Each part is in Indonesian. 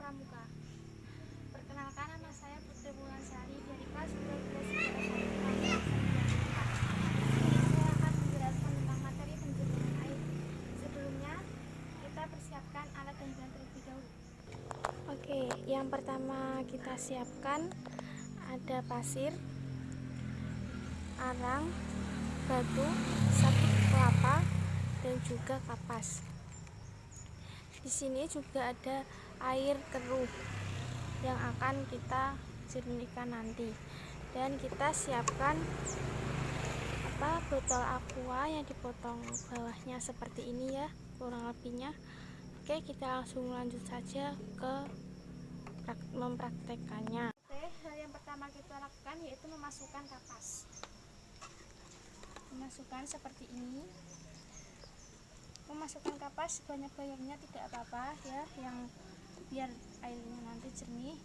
Pramuka. Perkenalkan, nama saya Putri Wulansari dari kelas 12 IPS 1 kelas 4. Saya akan menjelaskan tentang materi penjernihan air. Sebelumnya, kita persiapkan alat dan bahan terlebih dahulu. Oke, yang pertama kita siapkan ada pasir, arang, batu, sabut kelapa, dan juga kapas. Di sini juga ada air keruh yang akan kita jernihkan nanti. Dan kita siapkan botol aqua yang dipotong bawahnya seperti ini ya, kurang lebihnya. Oke, kita langsung lanjut saja ke mempraktekannya. Oke, hal yang pertama kita lakukan yaitu memasukkan kapas. Memasukkan seperti ini. Memasukkan kapas sebanyak-banyaknya tidak apa-apa ya, yang biar airnya nanti jernih.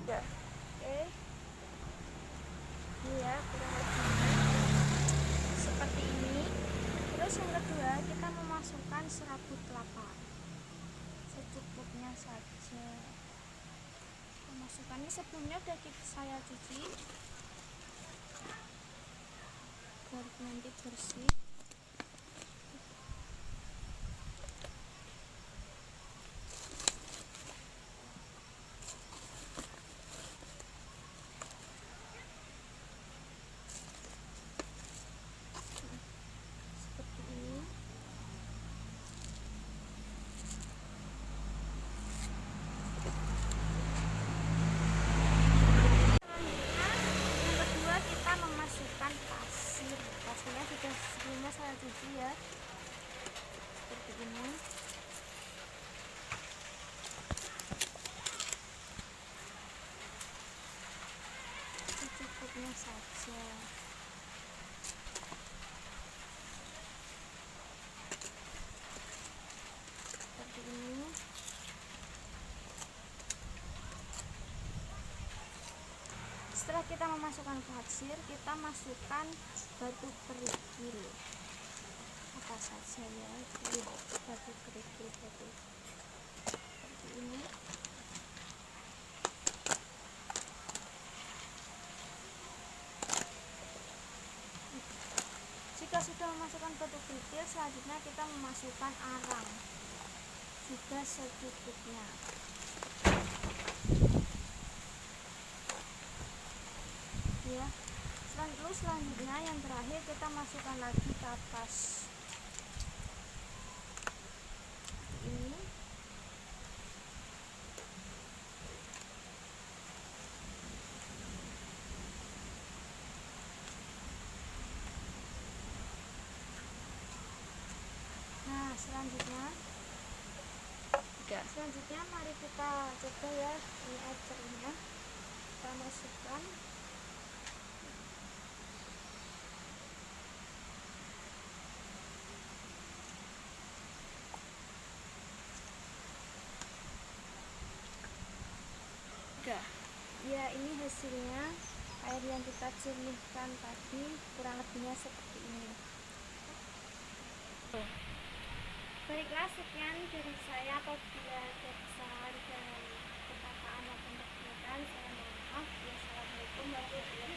Oke, ini ya kurang lebihnya seperti ini. Terus yang kedua kita memasukkan serabut kelapa secukupnya saja. Masukkannya sebelumnya sudah saya cuci biar nanti bersih. Seperti ini. Kita memasukkan pasir. Pasirnya sudah sebelumnya saya cuci ya, seperti ini. Secukupnya saja. Seperti ini. Setelah kita memasukkan pasir, kita masukkan batu kerikil. Apa saja ya, batu kerikil seperti ini. Jika sudah memasukkan batu kerikil, selanjutnya kita memasukkan arang juga secukupnya. Ya, selanjutnya yang terakhir kita masukkan lagi kapas ini. Nah, selanjutnya mari kita coba ya, ini air cernya kita masukkan. Ya, ini hasilnya air yang kita jernihkan tadi, kurang lebihnya seperti ini. Baiklah, sekian dari saya. Apabila ada kesalahan dan kata-kata maupun kekurangan, saya mohon maaf. Wassalamualaikum warahmatullahi wabarakatuh.